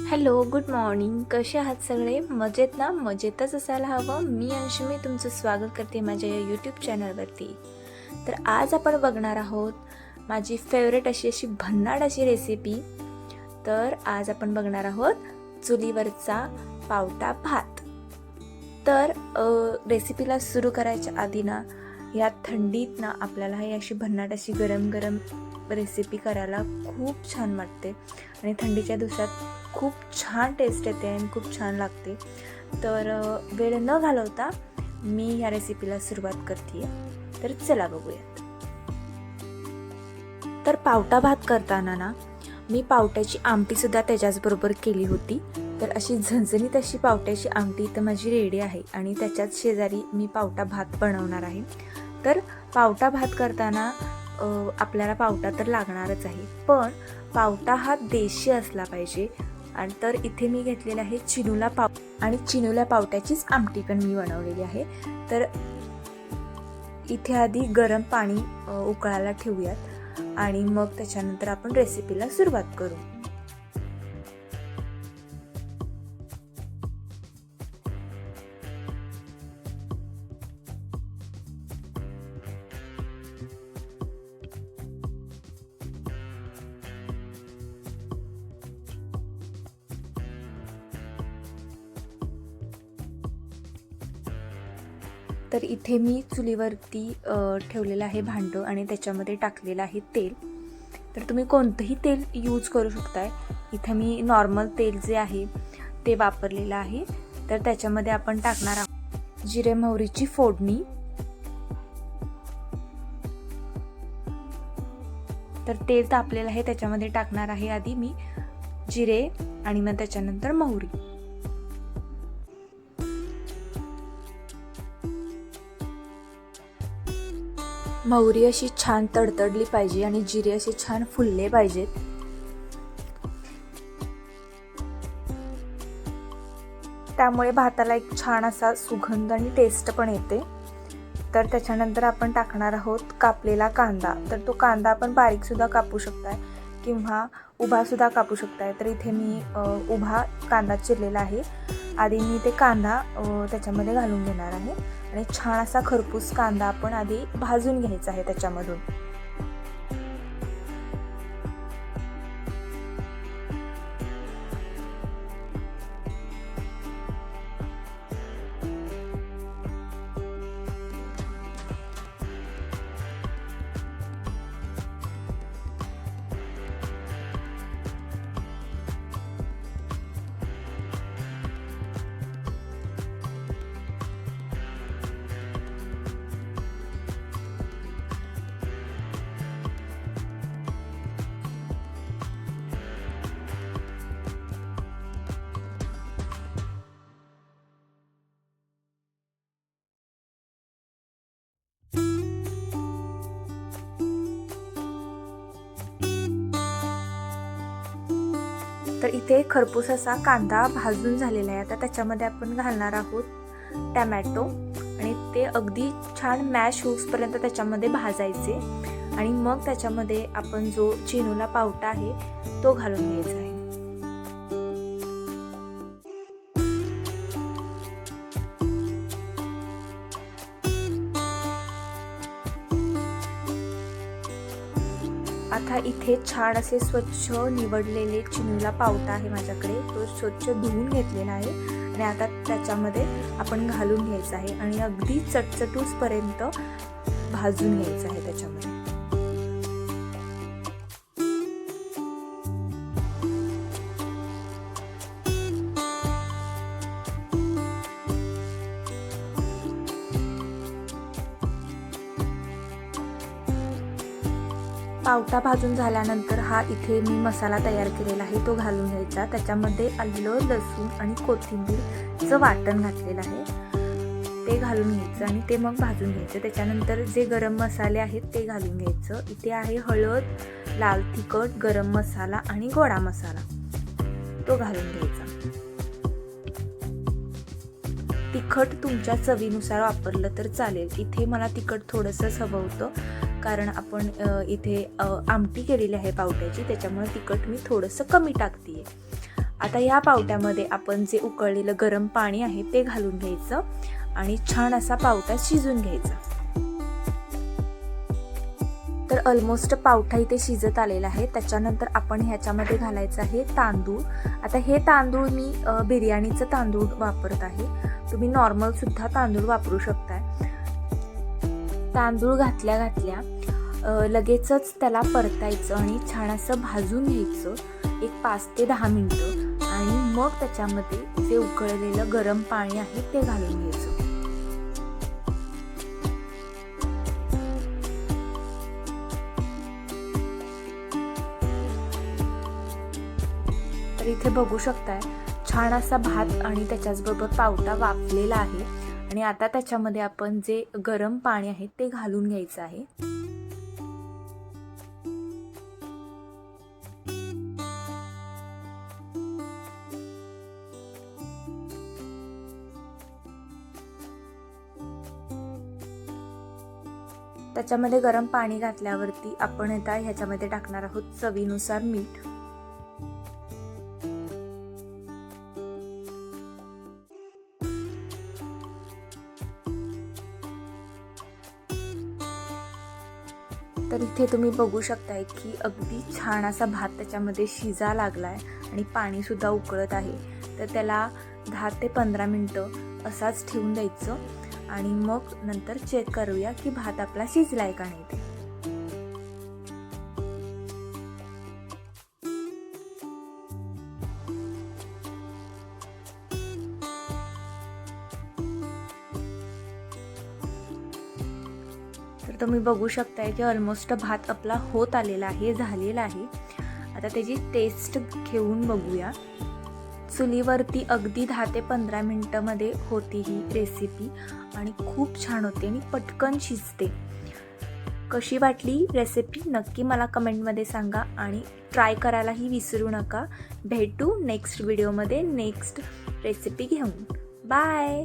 Hello, good morning. कसे आहात सगळे? मजेत ना? मजेतच असायला हवं. मी अंशमी तुमचं स्वागत करते माझ्या या यूट्यूब चॅनलवरती. तर आज आपण बघणार आहोत माझी फेवरेट अशी भन्नाट अशी रेसिपी. तर आज आपण बघणार आहोत चुलीवरचा पावटा भात. तर रेसिपीला सुरू करायच्या आधी ना, या थंडीत ना आपल्याला ही अशी भन्नाट अशी गरम गरम रेसिपी करायला खूप छान वाटते आणि थंडीच्या दिवसात खूप छान टेस्ट येते आणि खूप छान लागते. तर वेळ न घालवता मी या रेसिपीला सुरुवात करते. तर चला बघूयात. तर पावटा भात करताना ना मी पावट्याची आमटीसुद्धा त्याच्याचबरोबर केली होती. तर अशी झणझणीत अशी पावट्याची आमटी तर माझी रेडी आहे आणि त्याच्याच शेजारी मी पावटा भात बनवणार आहे. तर पावटा भात करताना आपल्याला पावटा तर लागणारच आहे, पण पावटा हा देशी असला पाहिजे. आणि तर इथे मी घेतलेला आहे चिनुला पाव आणि चिनुल्या पावट्याचीच आमटी पण मी बनवलेली आहे. तर इथे आधी गरम पाणी उकळायला ठेवूयात आणि मग त्याच्यानंतर आपण रेसिपीला सुरुवात करू. तर इथे मी चुलीवरती ठेवलेलं आहे भांडं आणि त्याच्यामध्ये टाकलेलं आहे तेल. तर तुम्ही कोणतंही तेल यूज करू शकताय. इथे मी नॉर्मल तेल जे आहे ते वापरलेलं आहे. तर त्याच्यामध्ये आपण टाकणार आहोत जिरे मोहरीची फोडणी. तर तेल तापलेलं आहे, त्याच्यामध्ये टाकणार आहे आधी मी जिरे आणि मग त्याच्यानंतर मोहरी. मोहरी अशी छान तडतडली पाहिजे आणि जिरे असे छान फुलले पाहिजेत. त्यामुळे भाताला एक छान असा सुगंध आणि टेस्ट पण येते. तर त्याच्यानंतर आपण टाकणार आहोत कापलेला कांदा. तर तो कांदा आपण बारीक सुद्धा कापू शकताय किंवा उभा सुद्धा कापू शकताय. तर इथे मी उभा कांदा चिरलेला आहे. आधी मी ते कांदा त्याच्यामध्ये घालून घेणार आहे आणि छान असा खरपूस कांदा आपण आधी भाजून घ्यायचा आहे त्याच्यामधून. तर इथे खरपूस असा कांदा भाजून झालेला आहे. आता त्याच्यामध्ये आपण घालणार आहोत टमॅटो आणि ते अगदी छान मॅश होऊसपर्यंत त्याच्यामध्ये भाजायचे आणि मग त्याच्यामध्ये आपण जो चिनुला पावटा आहे तो घालून घ्यायचा आहे. आता इथे छान असे स्वच्छ निवडलेले चिनुला पावटा आहे माझ्याकडे. तो स्वच्छ धुवून घेतलेला आहे आणि आता त्याच्यामध्ये आपण घालून घ्यायचं आहे आणि अगदी चटचटूसपर्यंत भाजून घ्यायचं आहे त्याच्यामध्ये. पावटा भाजून झाल्यानंतर हा इथे मी मसाला तयार केलेला आहे तो घालून घ्यायचा. त्याच्यामध्ये आलं, लसूण आणि कोथिंबीरचं वाटण घातलेलं आहे ते घालून घ्यायचं आणि ते मग भाजून घ्यायचं. त्याच्यानंतर जे गरम मसाले आहेत ते घालून घ्यायचं. इथे आहे हळद, लाल तिखट, गरम मसाला आणि गोडा मसाला तो घालून घ्यायचा. तिखट तुमच्या चवीनुसार वापरलं तर चालेल. इथे मला तिखट थोडंसंच हवं होतं कारण आपण इथे आमटी केलेली आहे पावट्याची, त्याच्यामुळे तिखट मी थोडंसं कमी टाकते. आता या पावट्यामध्ये आपण जे उकळलेलं गरम पाणी आहे ते घालून घ्यायचं आणि छान असा पावटा शिजून घ्यायचा। तर ऑलमोस्ट पावटा इथे शिजत आलेला आहे। त्याच्यानंतर आपण ह्याच्यामध्ये घालायचं आहे तांदूळ। आता हे तांदूळ मी बिर्याणीचं तांदूळ वापरत आहे, तुम्ही नॉर्मल सुद्धा तांदूळ वापरू शकताय। तांदूळ घातल्या लगेचच त्याला परतायचं आणि छान असं भाजून घ्यायचं एक 5 ते 10 मिनिटं आणि मग त्याच्यामध्ये जे उकळलेलं गरम पाणी आहे ते घालून घ्यायचं। तर इथे बघू शकताय छान असा भात आणि त्याच्याचबरोबर पावटा वाफलेला आहे आणि आता त्याच्यामध्ये आपण जे गरम पाणी आहे ते घालून घ्यायचं आहे। त्याच्यामध्ये गरम पाणी घातल्यावरती आपण आता ह्याच्यामध्ये टाकणार आहोत चवीनुसार मीठ। तर इथे तुम्ही बघू शकताय की अगदी छान असा भात त्याच्यामध्ये शिजा लागलाय आणि पाणी सुद्धा उकळत आहे। तर त्याला 10 ते 15 मिनिटं असाच ठेवून द्यायचं आणि मग नंतर चेक करूया की भात आपला शिजलाय का नाही ते। तर तुम्ही बघू शकताय की ऑलमोस्ट भात आपला होत आलेला आहे, झालेला आहे। आता त्याची टेस्ट घेऊन बघूया। चुलीवरती अगदी 10 ते 15 मिनिटांमध्ये होती ही रेसिपी आणि खूप छान होते आणि पटकन शिजते। कशी वाटली रेसिपी नक्की मला कमेंटमध्ये सांगा आणि ट्राय करायलाही विसरू नका। भेटू नेक्स्ट व्हिडिओमध्ये नेक्स्ट रेसिपी घेऊन। बाय।